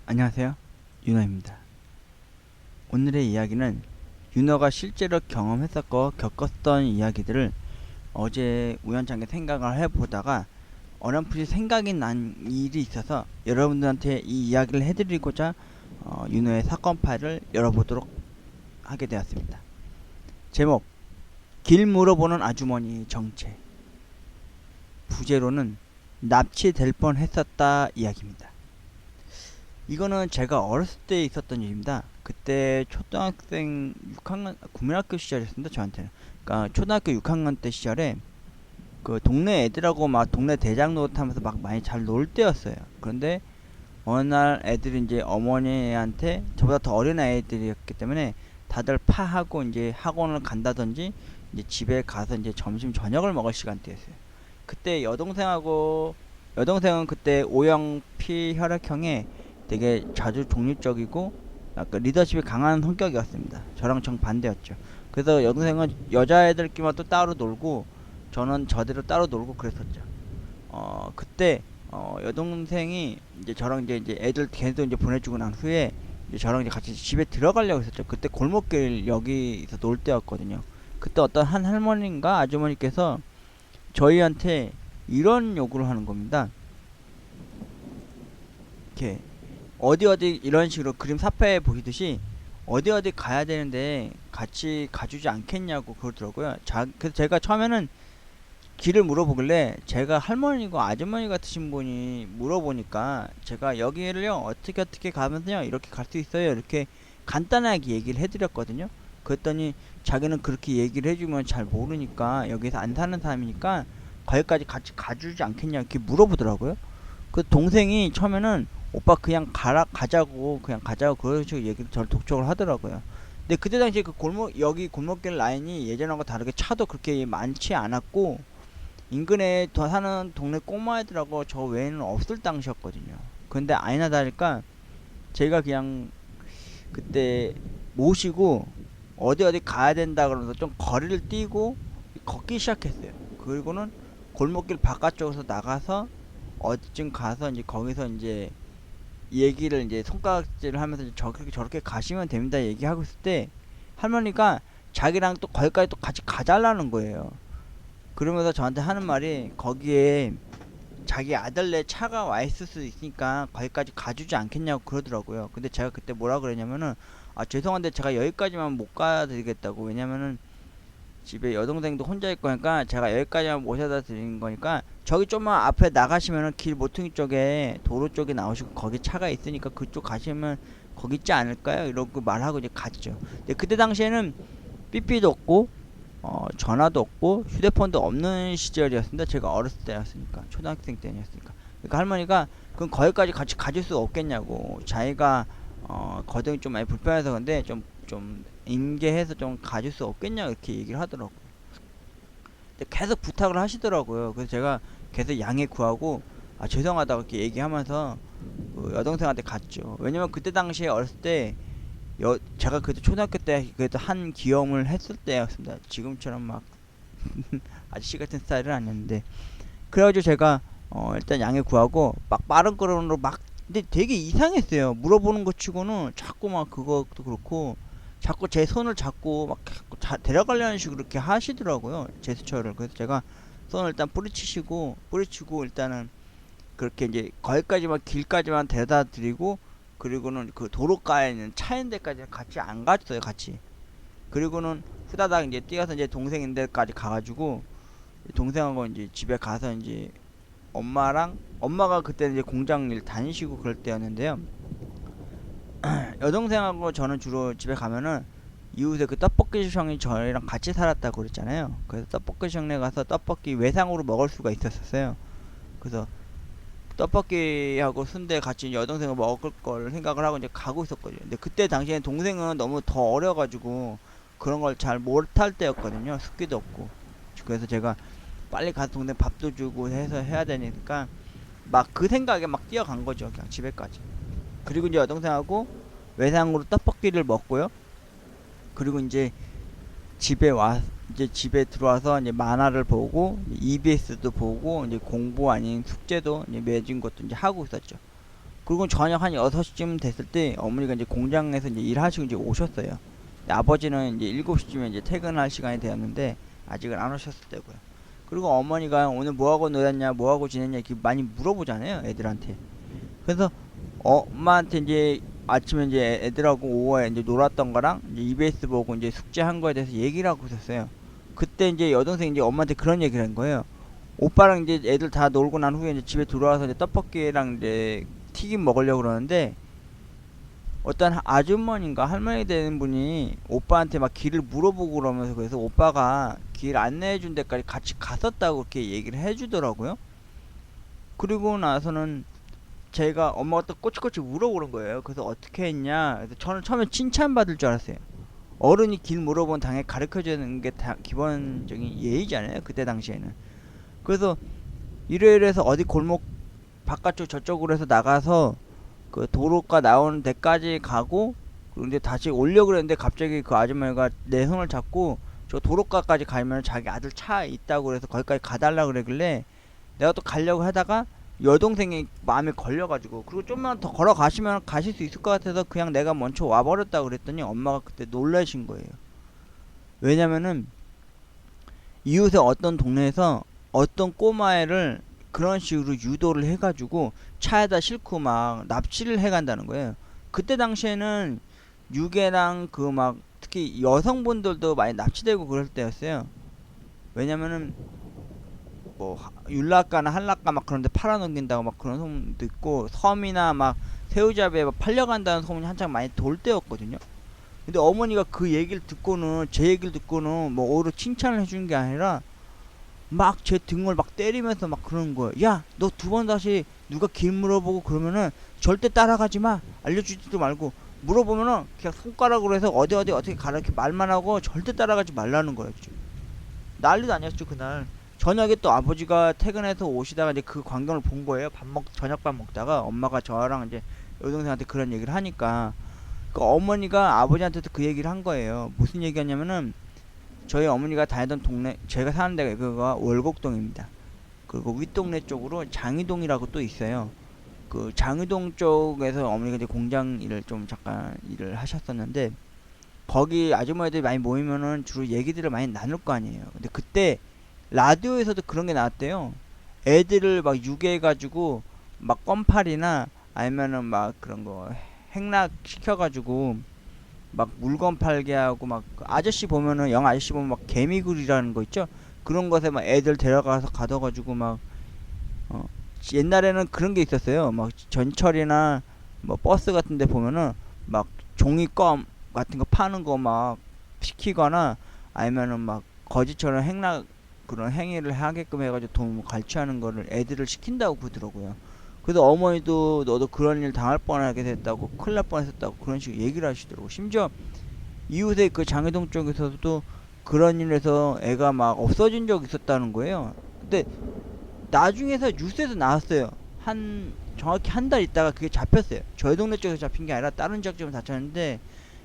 안녕하세요. 윤호입니다. 오늘의 이야기는 윤호가 실제로 경험했었고 겪었던 이야기들을 어제 우연찮게 생각을 해보다가 어렴풋이 생각이 난 일이 있어서 여러분들한테 이 이야기를 해드리고자 윤호의 사건 파일을 열어보도록 하게 되었습니다. 제목: 길 물어보는 아주머니의 정체. 부제로는 납치될 뻔했었다 이야기입니다. 이거는 제가 어렸을 때 있었던 일입니다. 그때 초등학생 6학년 국민학교 시절이었습니다. 저한테는. 그러니까 초등학교 6학년 때 시절에 그 동네 애들하고 막 동네 대장 노릇하면서 막 많이 잘 놀 때였어요. 그런데 어느 날 애들이 이제 어머니한테, 저보다 더 어린 아이들이었기 때문에 다들 파하고 이제 학원을 간다든지 이제 집에 가서 이제 점심 저녁을 먹을 시간대였어요. 그때 여동생은 그때 O형 P혈액형에 되게 자주 독립적이고 약간 리더십이 강한 성격이었습니다. 저랑 정반대였죠. 그래서 여동생은 여자애들끼리만 또 따로 놀고 저는 저대로 따로 놀고 그랬었죠. 그때 여동생이 이제 저랑 이제 애들 걔도 이제 보내주고 난 후에 이제 저랑 이제 같이 집에 들어가려고 했었죠. 그때 골목길 여기서 놀 때였거든요. 그때 어떤 한 할머니인가 아주머니께서 저희한테 이런 요구를 하는 겁니다. 이렇게 어디 어디 이런 식으로 그림 사패에 보시듯이 어디 어디 가야 되는데 같이 가주지 않겠냐고 그러더라고요. 그래서 제가 처음에는 길을 물어보길래, 제가 할머니고 아주머니 같으신 분이 물어보니까 제가 여기를요 어떻게 가면요 이렇게 갈 수 있어요 이렇게 간단하게 얘기를 해드렸거든요. 그랬더니 자기는 그렇게 얘기를 해주면 잘 모르니까, 여기서 안 사는 사람이니까 거기까지 같이 가주지 않겠냐 이렇게 물어보더라고요. 그 동생이 처음에는 오빠 그냥 가자고 그런 식으로 얘기를 저를 독촉을 하더라고요. 근데 그때 당시에 그 여기 골목길 라인이 예전하고 다르게 차도 그렇게 많지 않았고 인근에 더 사는 동네 꼬마애들하고 저 외에는 없을 당시였거든요. 근데 아니나 다를까 제가 그냥 그때 모시고 어디 가야 된다 그러면서 좀 거리를 뛰고 걷기 시작했어요. 그리고는 골목길 바깥쪽에서 나가서 어디쯤 가서 이제 거기서 이제 얘기를 이제 손가락질을 하면서 저렇게 가시면 됩니다 얘기하고 있을 때 할머니가 자기랑 또 거기까지 또 같이 가달라는 거예요. 그러면서 저한테 하는 말이, 거기에 자기 아들네 차가 와 있을 수 있으니까 거기까지 가주지 않겠냐고 그러더라고요. 근데 제가 그때 뭐라 그랬냐면은, 아 죄송한데 제가 여기까지만 못 가드리겠다고. 왜냐면은 집에 여동생도 혼자 있고 하니까 제가 여기까지만 모셔다 드리는 거니까 저기 좀만 앞에 나가시면은 길 모퉁이 쪽에 도로 쪽에 나오시고 거기 차가 있으니까 그쪽 가시면 거기 있지 않을까요? 이러고 말하고 이제 갔죠. 근데 그때 당시에는 삐삐도 없고 전화도 없고 휴대폰도 없는 시절이었습니다. 제가 어렸을 때였으니까, 초등학생 때였으니까. 그러니까 할머니가 그럼 거기까지 같이 가줄 수 없겠냐고, 자기가 거동이 좀 많이 불편해서 근데 좀 임계해서 좀 가줄 수 없겠냐 이렇게 얘기를 하더라고. 근데 계속 부탁을 하시더라고요. 그래서 제가 계속 양해 구하고 아 죄송하다고 이렇게 얘기하면서 그 여동생한테 갔죠. 왜냐면 그때 당시에 어렸을 때 제가 그때 초등학교 때 그래도 한 기염을 했을 때였습니다. 지금처럼 막 아저씨 같은 스타일은 아니었는데, 그래가지고 제가 일단 양해 구하고 막 빠른 걸음으로 막, 근데 되게 이상했어요. 물어보는 것 치고는 자꾸 막 그것도 그렇고 자꾸 제 손을 잡고 막 데려가려는 식으로 이렇게 하시더라고요, 제스처를. 그래서 제가 손을 일단 뿌리치고 일단은 그렇게 이제 거기까지만, 길까지만 데려다 드리고, 그리고는 그 도로가에 있는 차인 데까지 같이 안 갔어요, 같이. 그리고는 후다닥 이제 뛰어서 이제 동생 데까지 가가지고 동생하고 이제 집에 가서 이제 엄마가 그때 이제 공장 일 다니시고 그럴 때였는데요. 여동생하고 저는 주로 집에 가면은 이웃에 그 떡볶이 형이 저희랑 같이 살았다고 그랬잖아요. 그래서 떡볶이 형네 가서 떡볶이 외상으로 먹을 수가 있었어요. 그래서 떡볶이하고 순대 같이 여동생을 먹을 걸 생각을 하고 이제 가고 있었거든요. 근데 그때 당시엔 동생은 너무 더 어려가지고 그런 걸 잘 못할 때였거든요. 습기도 없고. 그래서 제가 빨리 가서 동생 밥도 주고 해서 해야 되니까 막 그 생각에 막 뛰어간 거죠. 그냥 집에까지. 그리고 이제 여동생하고 외상으로 떡볶이를 먹고요. 그리고 이제 집에 들어와서 이제 만화를 보고 EBS도 보고 이제 공부 아닌 숙제도 이제 매진 것도 이제 하고 있었죠. 그리고 저녁 한 6시쯤 됐을 때 어머니가 이제 공장에서 이제 일하시고 이제 오셨어요. 근데 아버지는 이제 7시쯤에 이제 퇴근할 시간이 되었는데 아직은 안 오셨을 때고요. 그리고 어머니가 오늘 뭐하고 놀았냐, 뭐하고 지냈냐 이렇게 많이 물어보잖아요, 애들한테. 그래서 엄마한테 이제 아침에 이제 애들하고 오후에 이제 놀았던 거랑 이제 EBS 보고 이제 숙제한 거에 대해서 얘기를 하고 있었어요. 그때 이제 여동생이 이제 엄마한테 그런 얘기를 한 거예요. 오빠랑 이제 애들 다 놀고 난 후에 이제 집에 들어와서 이제 떡볶이랑 이제 튀김 먹으려고 그러는데 어떤 아주머니인가 할머니 되는 분이 오빠한테 막 길을 물어보고 그러면서 그래서 오빠가 길 안내해 준 데까지 같이 갔었다고 그렇게 얘기를 해주더라고요. 그리고 나서는 제가 엄마가 또 꼬치꼬치 물어보는 거예요. 그래서 어떻게 했냐. 그래서 저는 처음에 칭찬받을 줄 알았어요. 어른이 길 물어보면 당연히 가르쳐주는 게 다 기본적인 예의잖아요. 그때 당시에는. 그래서 이래서 어디 골목 바깥쪽 저쪽으로 해서 나가서 그 도로가 나오는 데까지 가고 그리고 이제 다시 오려고 그랬는데 갑자기 그 아줌마가 내 손을 잡고 저 도로가까지 가면 자기 아들 차 있다고 그래서 거기까지 가달라 그러길래 내가 또 가려고 하다가 여동생이 마음에 걸려가지고 그리고 좀만 더 걸어가시면 가실 수 있을 것 같아서 그냥 내가 먼저 와버렸다 그랬더니 엄마가 그때 놀라신 거예요. 왜냐면은 이웃의 어떤 동네에서 어떤 꼬마애를 그런 식으로 유도를 해가지고 차에다 싣고 막 납치를 해간다는 거예요. 그때 당시에는 유괴랑 그 막 특히 여성분들도 많이 납치되고 그럴 때였어요. 왜냐면은 뭐 율락가나 한락가 막 그런데 팔아넘긴다고 막 그런 소문도 있고 섬이나 막 새우잡이에 막 팔려간다는 소문이 한창 많이 돌 때였거든요. 근데 어머니가 그 얘기를 듣고는 제 얘기를 듣고는 뭐 오히려 칭찬을 해주는 게 아니라 막 제 등을 막 때리면서 막 그러는 거예요. 야, 너 두 번 다시 누가 길 물어보고 그러면은 절대 따라가지 마. 알려주지도 말고 물어보면은 그냥 손가락으로 해서 어디 어떻게 가라 이렇게 말만 하고 절대 따라가지 말라는 거였죠. 난리도 아니었죠 그날. 저녁에 또 아버지가 퇴근해서 오시다가 이제 그 광경을 본 거예요. 저녁밥 먹다가 엄마가 저랑 이제 여동생한테 그런 얘기를 하니까 그 어머니가 아버지한테도 그 얘기를 한 거예요. 무슨 얘기였냐면은 저희 어머니가 다니던 동네 제가 사는 데가 그가 월곡동입니다. 그리고 윗동네 쪽으로 장이동이라고 또 있어요. 그 장이동 쪽에서 어머니가 이제 공장 일을 좀 잠깐 일을 하셨었는데 거기 아주머니들이 많이 모이면은 주로 얘기들을 많이 나눌 거 아니에요. 근데 그때 라디오에서도 그런 게 나왔대요. 애들을 막 유괴해가지고 막 껌팔이나 아니면은 막 그런 거 행락 시켜가지고 막 물건 팔게 하고 막 아저씨 보면은 영화 아저씨 보면 막 개미굴이라는 거 있죠? 그런 것에 막 애들 데려가서 가둬가지고 막 옛날에는 그런 게 있었어요. 막 전철이나 뭐 버스 같은 데 보면은 막 종이껌 같은 거 파는 거 막 시키거나 아니면은 막 거지처럼 행락 그런 행위를 하게끔 해가지고 돈 갈취하는 거를 애들을 시킨다고 그러더라고요. 그래서 어머니도 너도 그런 일 당할 뻔하게 됐다고 큰일 날 뻔했었다고 그런 식으로 얘기를 하시더라고. 심지어 이웃의 그 장해동 쪽에서도 그런 일에서 애가 막 없어진 적 있었다는 거예요. 근데 나중에서 뉴스에서 나왔어요. 정확히 한 달 있다가 그게 잡혔어요. 저희 동네 쪽에서 잡힌 게 아니라 다른 지역쯤에서 잡혔는데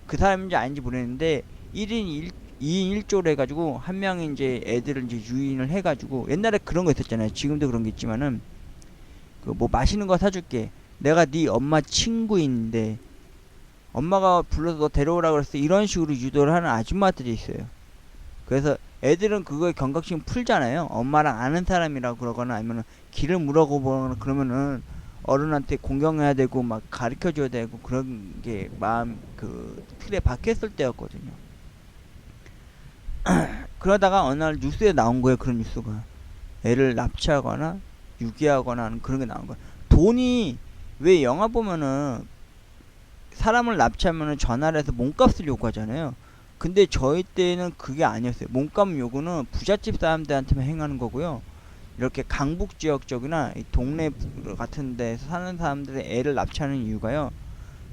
그 사람인지 아닌지 모르겠는데 2인 1조로 해가지고 한 명이 이제 애들을 이제 유인을 해가지고 옛날에 그런 거 있었잖아요. 지금도 그런 게 있지만은 그 뭐 맛있는 거 사줄게. 내가 네 엄마 친구인데 엄마가 불러서 너 데려오라 그랬어. 이런 식으로 유도를 하는 아줌마들이 있어요. 그래서 애들은 그거에 경각심 풀잖아요. 엄마랑 아는 사람이라고 그러거나 아니면 길을 물어보거나 그러면은 어른한테 공경해야 되고 막 가르쳐줘야 되고 그런 게 마음 그 틀에 박혔을 때였거든요. 그러다가 어느 날 뉴스에 나온 거예요. 그런 뉴스가 애를 납치하거나 유기하거나 하는 그런 게 나온 거예요. 돈이 왜 영화 보면은 사람을 납치하면은 전화를 해서 몸값을 요구하잖아요. 근데 저희 때는 그게 아니었어요. 몸값 요구는 부잣집 사람들한테만 행하는 거고요. 이렇게 강북 지역 쪽이나 이 동네 같은 데서 사는 사람들의 애를 납치하는 이유가요.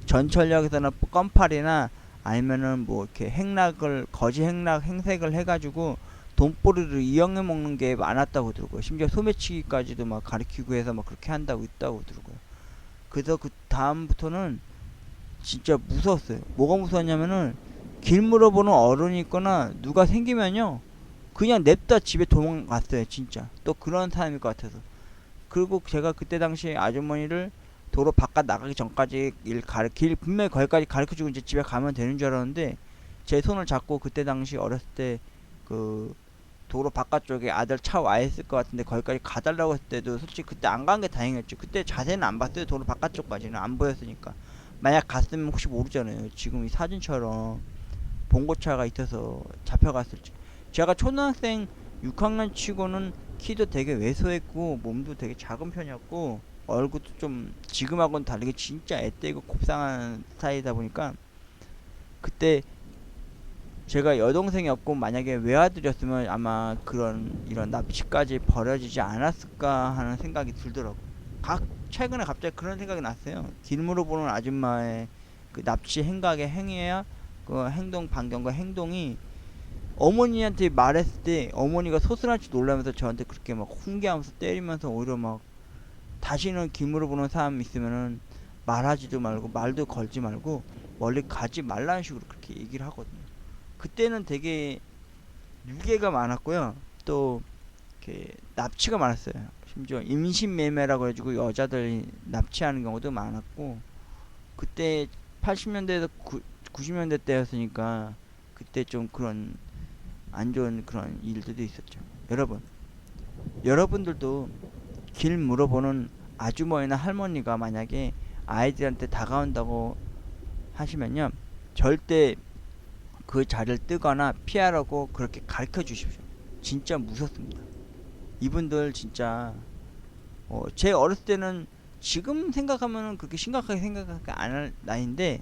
전철역에서는 껌팔이나 아니면은 뭐 이렇게 거지 행락 행색을 해가지고 돈벌이를 이용해 먹는 게 많았다고 들고요. 심지어 소매치기까지도 막 가리키고 해서 막 그렇게 한다고 있다고 들고요. 그래서 그 다음부터는 진짜 무서웠어요. 뭐가 무서웠냐면은 길 물어보는 어른이 있거나 누가 생기면요 그냥 냅다 집에 도망갔어요. 진짜 또 그런 사람일 것 같아서. 그리고 제가 그때 당시에 아주머니를 도로 바깥 나가기 전까지 길 분명히 거기까지 가르쳐주고 이제 집에 가면 되는 줄 알았는데, 제 손을 잡고 그때 당시 어렸을 때 그 도로 바깥쪽에 아들 차 와 있을 것 같은데 거기까지 가달라고 했을 때도 솔직히 그때 안 간 게 다행이었죠. 그때 자세는 안 봤어요. 도로 바깥쪽까지는 안 보였으니까. 만약 갔으면 혹시 모르잖아요. 지금 이 사진처럼 봉고차가 있어서 잡혀갔을지. 제가 초등학생 6학년 치고는 키도 되게 왜소했고 몸도 되게 작은 편이었고 얼굴도 좀 지금하고는 다르게 진짜 애떼고 곱상한 스타일이다 보니까, 그때 제가 여동생이었고 만약에 외아들이었으면 아마 그런 이런 납치까지 벌어지지 않았을까 하는 생각이 들더라고요. 최근에 갑자기 그런 생각이 났어요. 길 물어보는 아줌마의 그 납치 행각의 행위야 그 행동 반경과 행동이, 어머니한테 말했을 때 어머니가 소스라치 놀라면서 저한테 그렇게 막 훈계하면서 때리면서 오히려 막 다시는 길 물어보는 사람 있으면은 말하지도 말고 말도 걸지 말고 멀리 가지 말라는 식으로 그렇게 얘기를 하거든요. 그때는 되게 유괴가 많았고요. 또 이렇게 납치가 많았어요. 심지어 임신매매라고 해가지고 여자들 납치하는 경우도 많았고, 그때 80년대에서 90년대 때였으니까 그때 좀 그런 안 좋은 그런 일들도 있었죠. 여러분들도 길 물어보는 아주머니나 할머니가 만약에 아이들한테 다가온다고 하시면요, 절대 그 자리를 뜨거나 피하라고 그렇게 가르쳐 주십시오. 진짜 무섭습니다. 이분들 진짜 제 어렸을 때는 지금 생각하면은 그렇게 심각하게 생각하지 않을 나이인데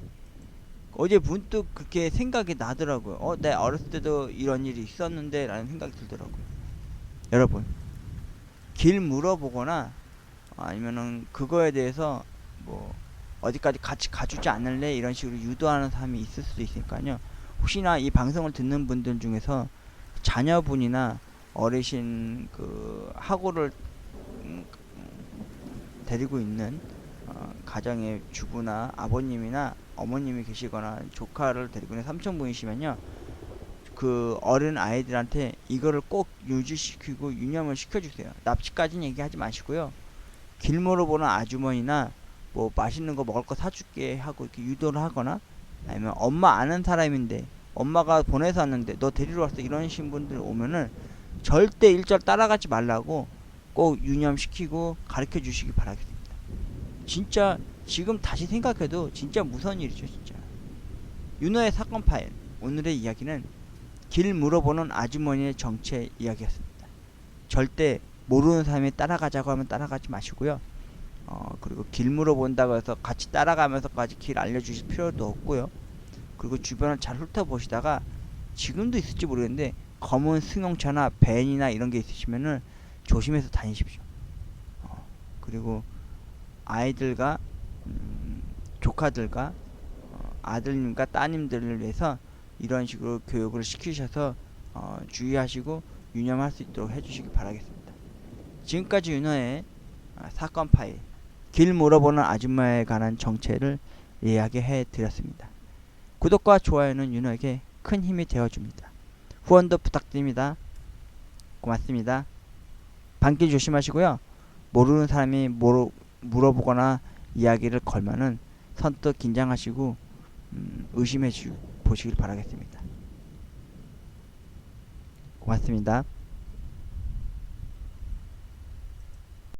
어제 문득 그렇게 생각이 나더라고요. 내 어렸을 때도 이런 일이 있었는데 라는 생각이 들더라고요. 여러분, 길 물어보거나 아니면은 그거에 대해서 뭐 어디까지 같이 가주지 않을래 이런 식으로 유도하는 사람이 있을 수도 있으니까요. 혹시나 이 방송을 듣는 분들 중에서 자녀분이나 어르신 그 학우를 데리고 있는 가정의 주부나 아버님이나 어머님이 계시거나 조카를 데리고 있는 삼촌분이시면요, 그 어린 아이들한테 이거를 꼭 유지시키고 유념을 시켜주세요. 납치까지는 얘기하지 마시고요. 길 물어보는 아주머니나 뭐 맛있는 거 먹을 거 사줄게 하고 이렇게 유도를 하거나, 아니면 엄마 아는 사람인데 엄마가 보내서 왔는데 너 데리러 왔어 이런 신분들 오면은 절대 일절 따라가지 말라고 꼭 유념시키고 가르쳐 주시기 바라겠습니다. 진짜 지금 다시 생각해도 진짜 무서운 일이죠. 진짜 윤호의 사건 파일, 오늘의 이야기는 길 물어보는 아주머니의 정체 이야기였습니다. 절대 모르는 사람이 따라가자고 하면 따라가지 마시고요. 그리고 길 물어본다고 해서 같이 따라가면서까지 길 알려주실 필요도 없고요. 그리고 주변을 잘 훑어보시다가, 지금도 있을지 모르겠는데 검은 승용차나 밴이나 이런 게 있으시면은 조심해서 다니십시오. 그리고 아이들과 조카들과 아들님과 따님들을 위해서 이런 식으로 교육을 시키셔서 주의하시고 유념할 수 있도록 해주시기 바라겠습니다. 지금까지 윤호의 사건 파일, 길 물어보는 아줌마에 관한 정체를 이야기해 드렸습니다. 구독과 좋아요는 윤호에게 큰 힘이 되어줍니다. 후원도 부탁드립니다. 고맙습니다. 밤길 조심하시고요. 모르는 사람이 물어보거나 이야기를 걸면은 선뜻 긴장하시고 의심해 보시길 바라겠습니다. 고맙습니다.